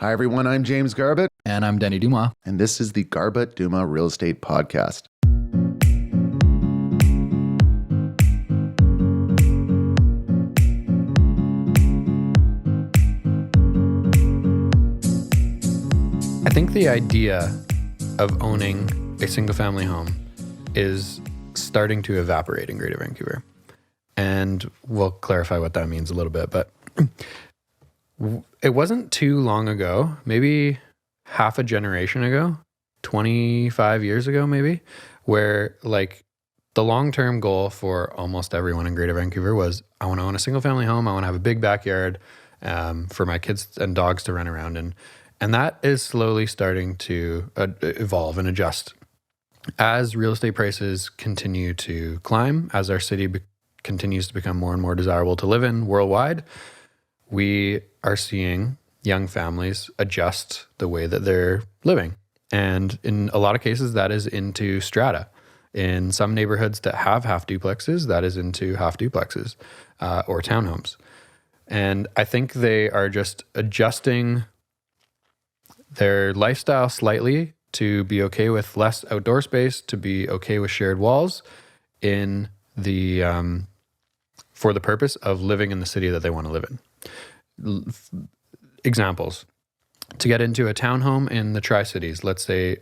Hi, everyone. I'm James Garbutt, And I'm Denny Dumas. and this is the Garbutt Dumas Real Estate Podcast. I think the idea of owning a single-family home is starting to evaporate in Greater Vancouver. And we'll clarify what that means a little bit, but it wasn't too long ago, maybe half a generation ago, 25 years ago maybe, where like the long-term goal for almost everyone in Greater Vancouver was, I want to own a single-family home, I want to have a big backyard for my kids and dogs to run around in. And that is slowly starting to evolve and adjust. As real estate prices continue to climb, as our city continues to become more and more desirable to live in worldwide, we are seeing young families adjust the way that they're living. And in a lot of cases, that is into strata. In some neighborhoods that have half duplexes, that is into half duplexes or townhomes. And I think they are just adjusting their lifestyle slightly to be okay with less outdoor space, to be okay with shared walls in the for the purpose of living in the city that they want to live in. Examples. To get into a townhome in the Tri-Cities, let's say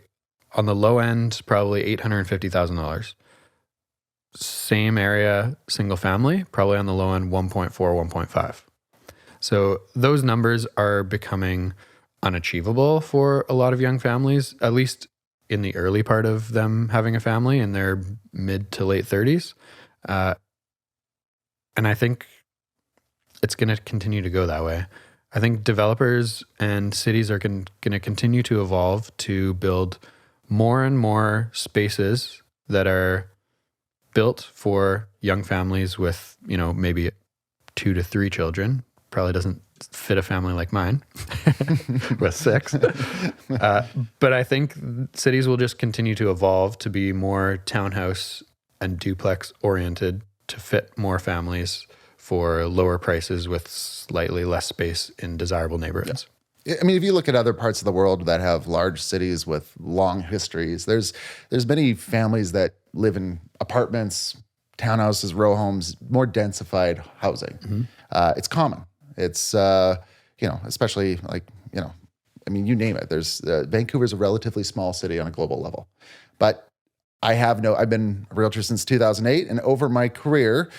on the low end, probably $850,000. Same area, single family, probably on the low end, 1.4, 1.5. So those numbers are becoming unachievable for a lot of young families, at least in the early part of them having a family in their mid to late 30s. And I think it's going to continue to go that way. I think developers and cities are going to continue to evolve to build more and more spaces that are built for young families with, maybe 2 to 3 children. Probably doesn't fit a family like mine with 6. But I think cities will just continue to evolve to be more townhouse and duplex oriented to fit more families for lower prices with slightly less space in desirable neighborhoods. Yeah. I mean, if you look at other parts of the world that have large cities with long histories, there's many families that live in apartments, townhouses, row homes, more densified housing. Mm-hmm. It's common. It's, especially you name it. Vancouver's a relatively small city on a global level. But I've been a realtor since 2008, and over my career,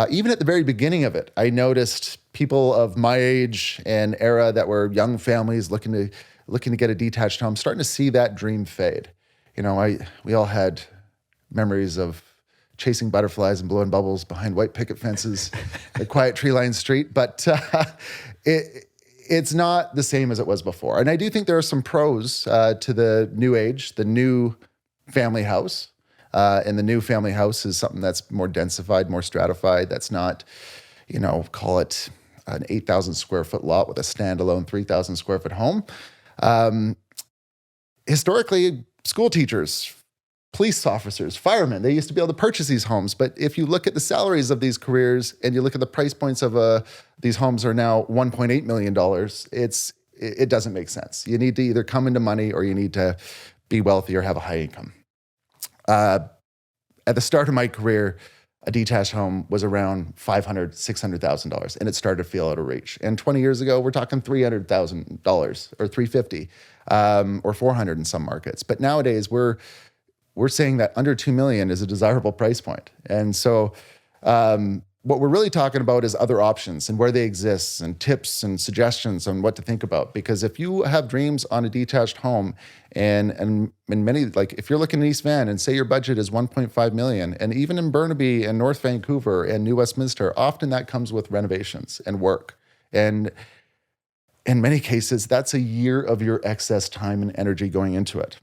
even at the very beginning of it, I noticed people of my age and era that were young families looking to get a detached home, starting to see that dream fade. We all had memories of chasing butterflies and blowing bubbles behind white picket fences, a quiet tree-lined street, but it's not the same as it was before. And I do think there are some pros to the new age, the new family house. And the new family house is something that's more densified, more stratified. That's not, call it an 8,000 square foot lot with a standalone 3,000 square foot home. Historically, school teachers, police officers, firemen, they used to be able to purchase these homes. But if you look at the salaries of these careers and you look at the price points of these homes are now $1.8 million, it doesn't make sense. You need to either come into money or you need to be wealthy or have a high income. At the start of my career, a detached home was around $500,000, $600,000, and it started to feel out of reach. And 20 years ago, we're talking $300,000 or $350,000 or $400,000 in some markets. But nowadays, we're saying that under $2 million is a desirable price point. And so what we're really talking about is other options and where they exist and tips and suggestions on what to think about. Because if you have dreams on a detached home and many, like if you're looking in East Van and say your budget is $1.5 million, and even in Burnaby and North Vancouver and New Westminster, often that comes with renovations and work. And in many cases, that's a year of your excess time and energy going into it.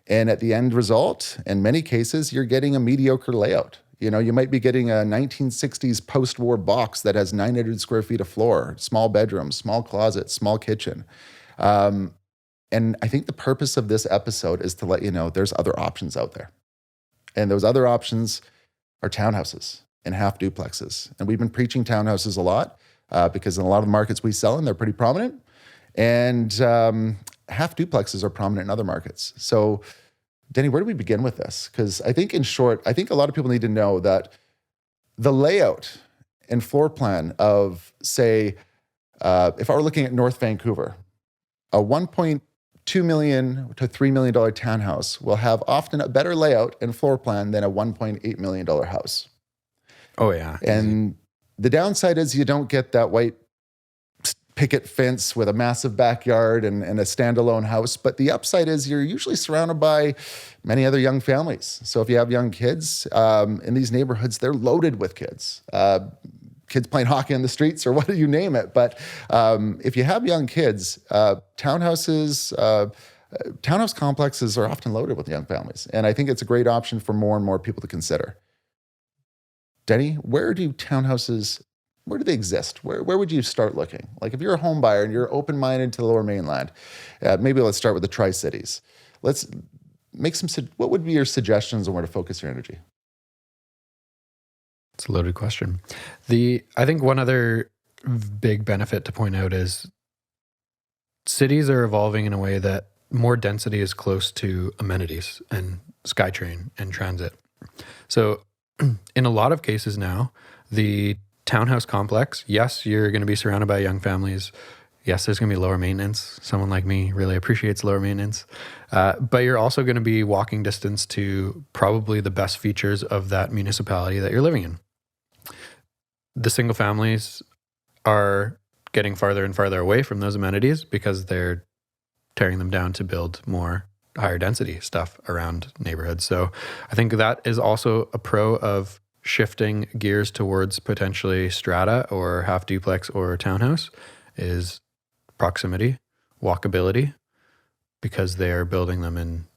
And at the end result, in many cases, you're getting a mediocre layout. You might be getting a 1960s post-war box that has 900 square feet of floor, small bedroom, small closet, small kitchen. And I think the purpose of this episode is to let you know there's other options out there. And those other options are townhouses and half duplexes. And we've been preaching townhouses a lot because in a lot of the markets we sell in, they're pretty prominent. And half duplexes are prominent in other markets. So, Denny, where do we begin with this? Because I think, in short, I think a lot of people need to know that the layout and floor plan of, say, if I were looking at North Vancouver, a $1.2 million to $3 million townhouse will have often a better layout and floor plan than a $1.8 million house. Oh, yeah. And the downside is you don't get that white picket fence with a massive backyard and a standalone house. But the upside is you're usually surrounded by many other young families. So if you have young kids in these neighborhoods, they're loaded with kids. Kids playing hockey in the streets or what do you name it. But if you have young kids, townhouse complexes are often loaded with young families. And I think it's a great option for more and more people to consider. Denny, where do they exist? Where would you start looking? Like if you're a home buyer and you're open-minded to the Lower Mainland, maybe let's start with the Tri-Cities. Let's make what would be your suggestions on where to focus your energy? It's a loaded question. I think one other big benefit to point out is cities are evolving in a way that more density is close to amenities and SkyTrain and transit. So in a lot of cases now, the townhouse complex, yes, you're going to be surrounded by young families. Yes, there's going to be lower maintenance. Someone like me really appreciates lower maintenance. But you're also going to be walking distance to probably the best features of that municipality that you're living in. The single families are getting farther and farther away from those amenities because they're tearing them down to build more higher density stuff around neighborhoods. So I think that is also a pro of shifting gears towards potentially strata or half duplex or townhouse is proximity, walkability, because they are building them in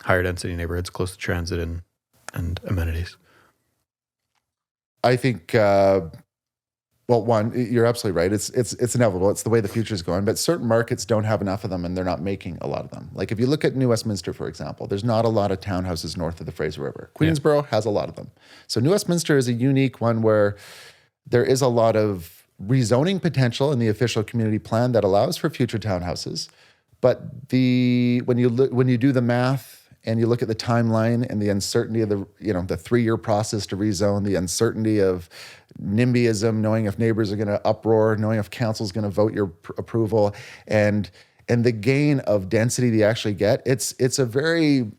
higher density neighborhoods close to transit and amenities. I think, one, you're absolutely right. It's inevitable. It's the way the future is going. But certain markets don't have enough of them, and they're not making a lot of them. Like if you look at New Westminster, for example, there's not a lot of townhouses north of the Fraser River. Queensborough has a lot of them. So New Westminster is a unique one where there is a lot of rezoning potential in the official community plan that allows for future townhouses. But when you do the math, and you look at the timeline and the uncertainty of the 3-year process to rezone, the uncertainty of NIMBYism, knowing if neighbors are going to uproar, knowing if council's going to vote your approval, and the gain of density that you actually get, it's a very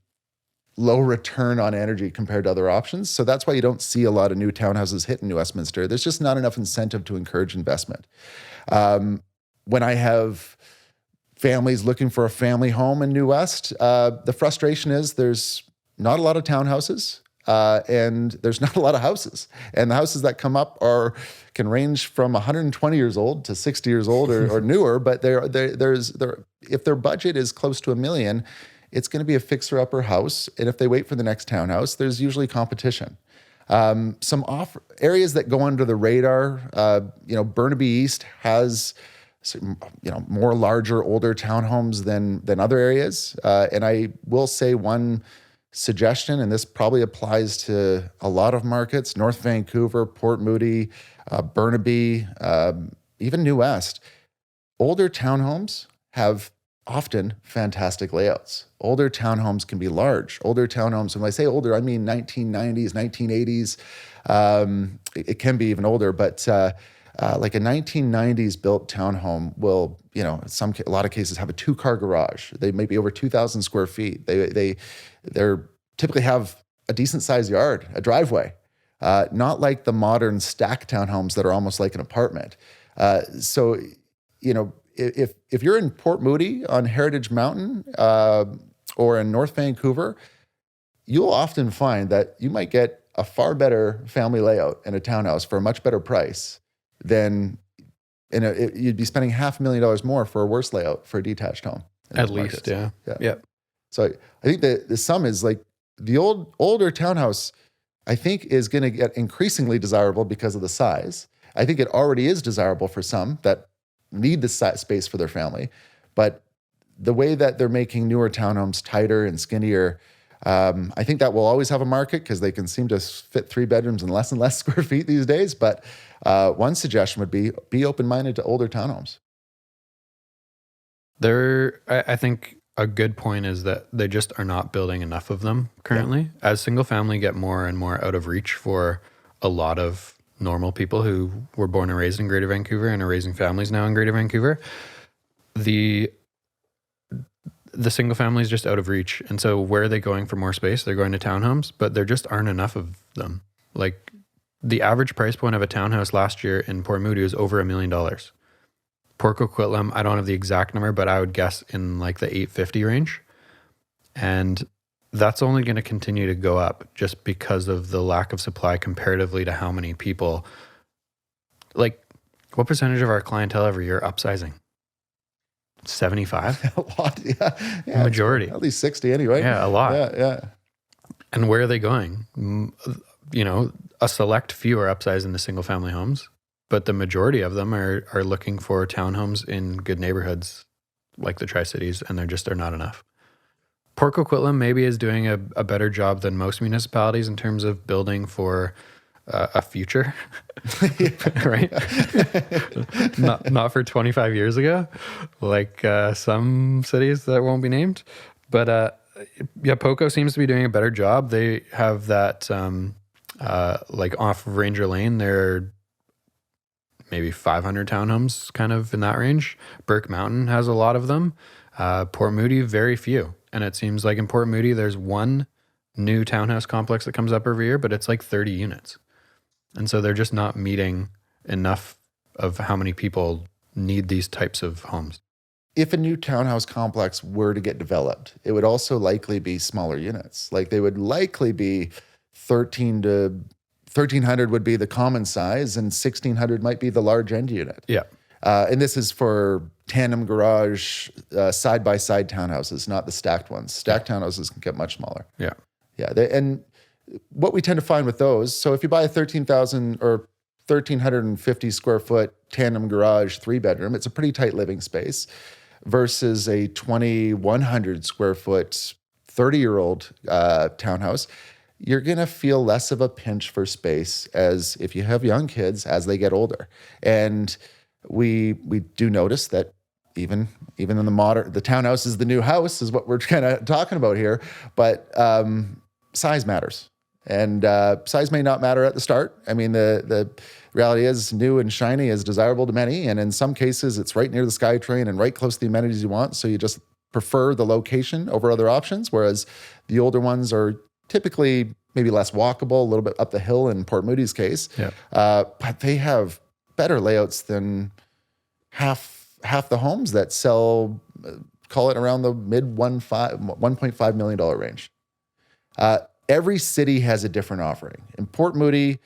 low return on energy compared to other options. So that's why you don't see a lot of new townhouses hit in New Westminster. There's just not enough incentive to encourage investment. When I have families looking for a family home in New West, the frustration is there's not a lot of townhouses and there's not a lot of houses. And the houses that come up can range from 120 years old to 60 years old or newer, but if their budget is close to $1 million, it's going to be a fixer-upper house. And if they wait for the next townhouse, there's usually competition. Some areas that go under the radar, Burnaby East has more larger, older townhomes than other areas. And I will say one suggestion, and this probably applies to a lot of markets, North Vancouver, Port Moody, Burnaby, even New West. Older townhomes have often fantastic layouts. Older townhomes can be large. Older townhomes, when I say older, I mean 1990s, 1980s. It can be even older, but like a 1990s built townhome will, a lot of cases have a 2-car garage. They may be over 2,000 square feet. They typically have a decent sized yard, a driveway, not like the modern stack townhomes that are almost like an apartment. So, if you're in Port Moody on Heritage Mountain or in North Vancouver, you'll often find that you might get a far better family layout in a townhouse for a much better price than you'd be spending $500,000 more for a worse layout for a detached home. At least, yeah. So I think the sum is like the older townhouse, I think, is going to get increasingly desirable because of the size. I think it already is desirable for some that need the space for their family. But the way that they're making newer townhomes tighter and skinnier, I think that will always have a market because they can seem to fit 3 bedrooms and less square feet these days. But one suggestion would be open-minded to older townhomes. I think a good point is that they just are not building enough of them currently. Yeah. As single family get more and more out of reach for a lot of normal people who were born and raised in Greater Vancouver and are raising families now in Greater Vancouver, the single family is just out of reach. And so where are they going for more space? They're going to townhomes, but there just aren't enough of them. Like the average price point of a townhouse last year in Port Moody was over $1 million. Port Coquitlam, I don't have the exact number, but I would guess in like the 850 range. And that's only going to continue to go up just because of the lack of supply comparatively to how many people, like what percentage of our clientele every year are upsizing? 75? A lot, yeah. The majority. At least 60 anyway. Yeah, a lot. Yeah. And where are they going? You know, a select few are upsizing the single family homes, but the majority of them are looking for townhomes in good neighborhoods like the Tri-Cities, and there just are not enough. Port Coquitlam maybe is doing a better job than most municipalities in terms of building for a future, right? not for 25 years ago, like some cities that won't be named. But yeah, Poco seems to be doing a better job. They have that like off of Ranger Lane, they're maybe 500 townhomes kind of in that range. Burke Mountain has a lot of them. Port Moody, very few. And it seems like in Port Moody, there's one new townhouse complex that comes up every year, but it's like 30 units. And so they're just not meeting enough of how many people need these types of homes. If a new townhouse complex were to get developed, it would also likely be smaller units. Like they would likely be 1,300 would be the common size, and 1,600 might be the large end unit. Yeah. And this is for tandem garage, side-by-side townhouses, not the stacked ones. Stacked townhouses can get much smaller. Yeah. Yeah. And what we tend to find with those, so if you buy a 13,000 or 1,350 square foot tandem garage 3-bedroom, it's a pretty tight living space versus a 2,100 square foot 30-year-old townhouse. You're going to feel less of a pinch for space as if you have young kids as they get older. And we do notice that even in the townhouse is the new house is what we're kind of talking about here, but size matters. And size may not matter at the start. I mean, the reality is new and shiny is desirable to many. And in some cases, it's right near the SkyTrain and right close to the amenities you want. So you just prefer the location over other options, whereas the older ones are typically maybe less walkable, a little bit up the hill in Port Moody's case. Yeah. But they have better layouts than half the homes that sell, call it around the mid $1.5 million range. Every city has a different offering. In Port Moody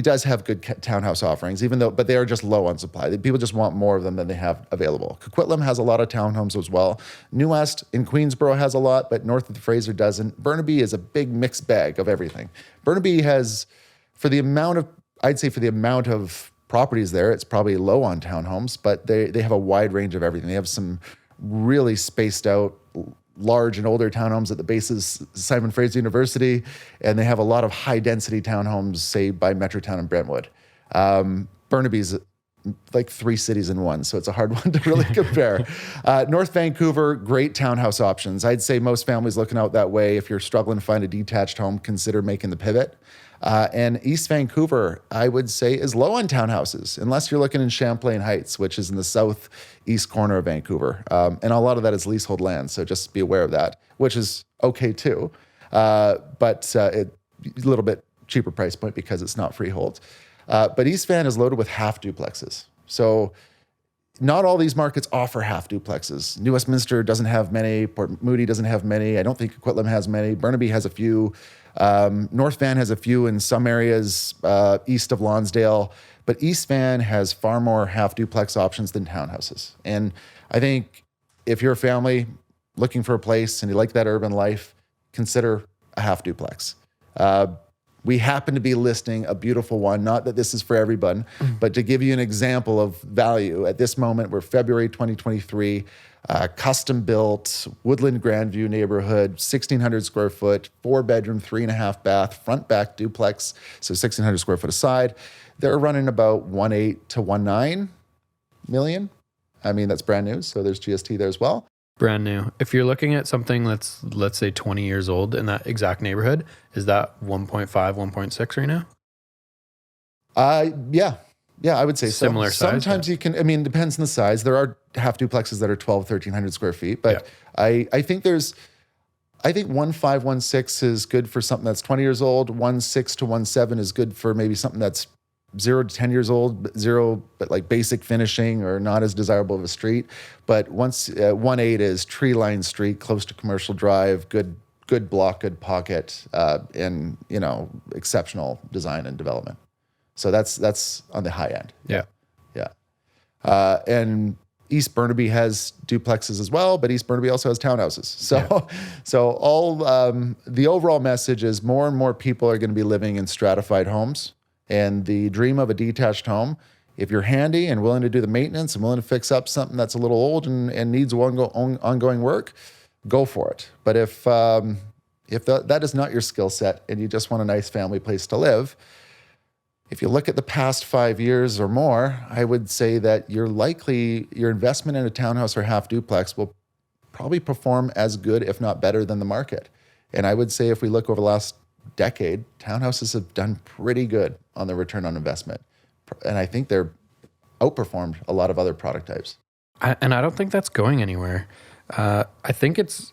does have good townhouse offerings, but they are just low on supply. People just want more of them than they have available. Coquitlam has a lot of townhomes as well. New West in Queensboro has a lot, but north of the Fraser doesn't. Burnaby is a big mixed bag of everything. Burnaby has, for the amount of properties there, it's probably low on townhomes, but they have a wide range of everything. They have some really spaced out large and older townhomes at the bases Simon Fraser University, and they have a lot of high density townhomes, say by Metrotown and Brentwood. Burnaby's like 3 cities in one, so it's a hard one to really compare. North Vancouver, great townhouse options. I'd say most families looking out that way, if you're struggling to find a detached home, consider making the pivot. And East Vancouver, I would say, is low on townhouses, unless you're looking in Champlain Heights, which is in the southeast corner of Vancouver. And a lot of that is leasehold land, so just be aware of that, which is okay too. But a little bit cheaper price point because it's not freehold. But East Van is loaded with half duplexes. So not all these markets offer half duplexes. New Westminster doesn't have many. Port Moody doesn't have many. I don't think Coquitlam has many. Burnaby has a few. North Van has a few in some areas east of Lonsdale, but East Van has far more half duplex options than townhouses. And I think if you're a family looking for a place and you like that urban life, consider a half duplex. We happen to be listing a beautiful one, not that this is for everyone, but to give you an example of value. At this moment, we're February 2023, custom built, Woodland Grandview neighborhood, 1,600 square foot, 4-bedroom, 3.5 bath, front back duplex, so 1,600 square foot aside. They're running about 1.8 to 1.9 million. I mean, that's brand new. So there's GST there as well. Brand new. If you're looking at something that's, let's say, 20 years old in that exact neighborhood, is that 1.5, 1.6 right now? Yeah, I would say Similar so. size, Sometimes you can, I mean, it depends on the size. There are half duplexes that are 12, 1,300 square feet, but I think 1.5, 1.6 is good for something that's 20 years old. 1.6 to 1.7 is good for maybe something that's 0 to 10 years old, but like basic finishing or not as desirable of a street. But 1.8 is tree lined street, close to commercial drive, good block, good pocket, and exceptional design and development. So that's on the high end. Yeah. And East Burnaby has duplexes as well, but East Burnaby also has townhouses. So all the overall message is more and more people are going to be living in stratified homes. And the dream of a detached home, if you're handy and willing to do the maintenance and willing to fix up something that's a little old and needs ongoing work, go for it. But if that is not your skill set and you just want a nice family place to live, if you look at the past 5 years or more, I would say that your investment in a townhouse or half duplex will probably perform as good, if not better, than the market. And I would say if we look over the last decade, townhouses have done pretty good on the return on investment. And I think they're outperformed a lot of other product types. And I don't think that's going anywhere. I think it's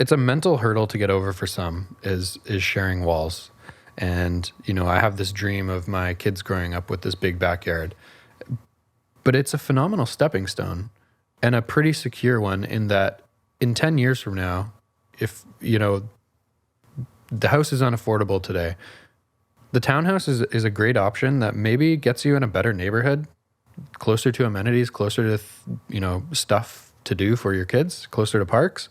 a mental hurdle to get over for some is sharing walls. And, I have this dream of my kids growing up with this big backyard. But it's a phenomenal stepping stone and a pretty secure one in that in 10 years from now, if, the house is unaffordable today, the townhouse is a great option that maybe gets you in a better neighborhood, closer to amenities, closer to, stuff to do for your kids, closer to parks.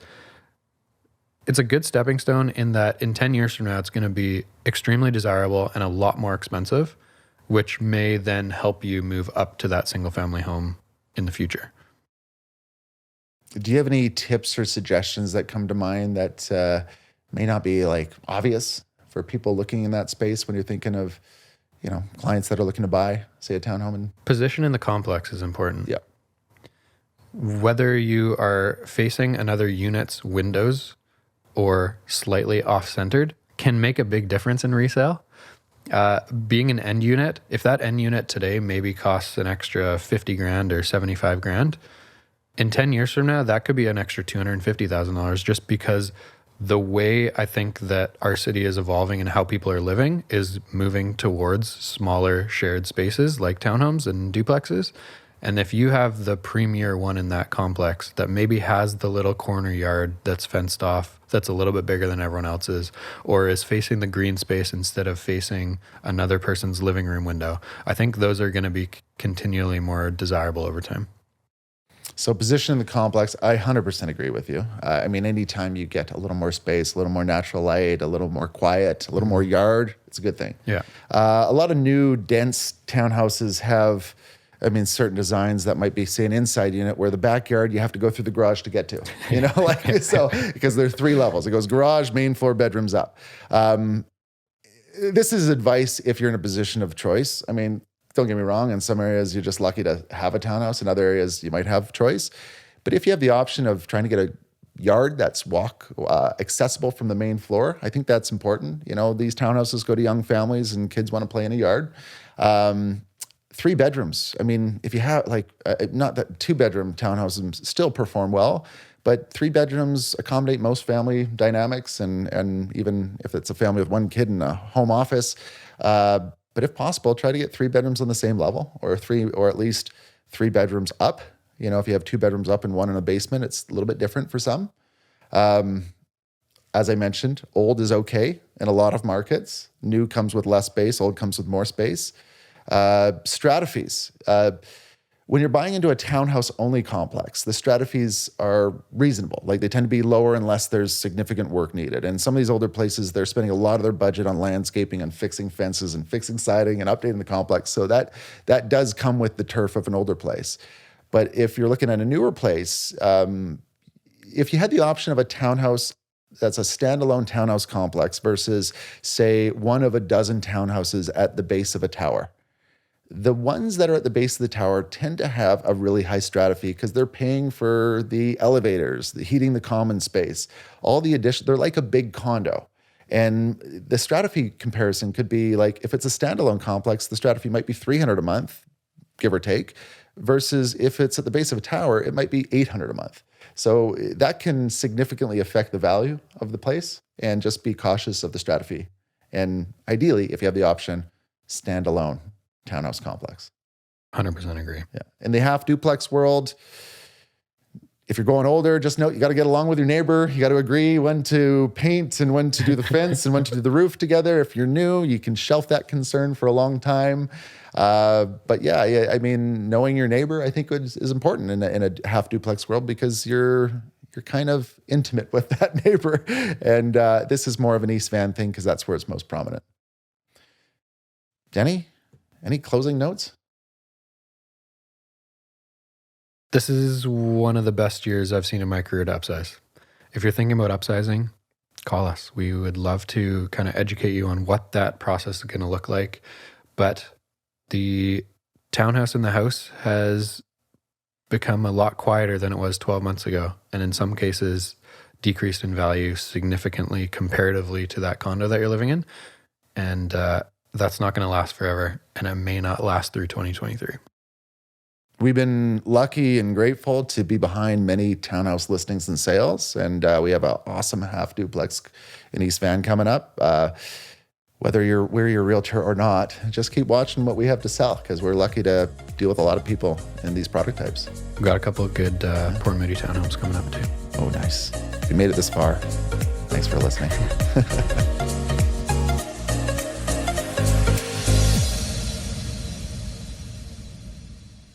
It's a good stepping stone in that in 10 years from now, it's going to be extremely desirable and a lot more expensive, which may then help you move up to that single family home in the future. Do you have any tips or suggestions that come to mind that may not be like obvious for people looking in that space when you're thinking of, clients that are looking to buy, say, a townhome? Position in the complex is important. Yeah. Whether you are facing another unit's windows or slightly off-centered can make a big difference in resale. Being an end unit, if that end unit today maybe costs an extra 50 grand or 75 grand, in 10 years from now, that could be an extra $250,000 just because the way I think that our city is evolving and how people are living is moving towards smaller shared spaces like townhomes and duplexes. And if you have the premier one in that complex that maybe has the little corner yard that's fenced off, that's a little bit bigger than everyone else's, or is facing the green space instead of facing another person's living room window, I think those are going to be continually more desirable over time. So position in the complex, I 100% agree with you. I mean, anytime you get a little more space, a little more natural light, a little more quiet, a little more yard, it's a good thing. Yeah. A lot of new dense townhouses have, certain designs that might be, say, an inside unit where the backyard you have to go through the garage to get to, so because there are 3 levels. It goes garage, main floor, bedrooms up. This is advice if you're in a position of choice. I mean, don't get me wrong, in some areas you're just lucky to have a townhouse. In other areas you might have choice. But if you have the option of trying to get a yard that's accessible from the main floor, I think that's important. These townhouses go to young families and kids want to play in a yard. 3 bedrooms. I mean, if you have not that 2-bedroom townhouses still perform well, but 3 bedrooms accommodate most family dynamics and even if it's a family with 1 kid in a home office, but if possible, try to get 3 bedrooms on the same level or at least 3 bedrooms up. If you have 2 bedrooms up and 1 in a basement, it's a little bit different for some. As I mentioned, old is okay in a lot of markets. New comes with less space, old comes with more space. Strata fees. When you're buying into a townhouse-only complex, the strata fees are reasonable. They tend to be lower unless there's significant work needed. And some of these older places, they're spending a lot of their budget on landscaping and fixing fences and fixing siding and updating the complex. So that does come with the turf of an older place. But if you're looking at a newer place, if you had the option of a townhouse that's a standalone townhouse complex versus, say, one of a dozen townhouses at the base of a tower, The ones that are at the base of the tower tend to have a really high strata fee because they're paying for the elevators, the heating the common space, all the addition. They're like a big condo. And the strata fee comparison could be like, if it's a standalone complex, the strata fee might be $300 a month, give or take, versus if it's at the base of a tower, it might be $800 a month. So that can significantly affect the value of the place, and just be cautious of the strata fee. And ideally, if you have the option, standalone townhouse complex. 100% agree. Yeah. In the half duplex world, if you're going older, just note you got to get along with your neighbor. You got to agree when to paint and when to do the fence and when to do the roof together. If you're new, you can shelf that concern for a long time. But yeah, I mean, knowing your neighbor, I think is important in a half duplex world, because you're kind of intimate with that neighbor. And this is more of an East Van thing because that's where it's most prominent. Denny, any closing notes? This is one of the best years I've seen in my career to upsize. If you're thinking about upsizing, call us. We would love to kind of educate you on what that process is going to look like. But the townhouse in the house has become a lot quieter than it was 12 months ago. And in some cases, decreased in value significantly comparatively to that condo that you're living in. And that's not going to last forever. And it may not last through 2023. We've been lucky and grateful to be behind many townhouse listings and sales. And we have an awesome half duplex in East Van coming up. Whether we're your realtor or not, just keep watching what we have to sell, because we're lucky to deal with a lot of people in these product types. We've got a couple of good Port Moody townhomes coming up too. Oh, nice. If you made it this far, thanks for listening.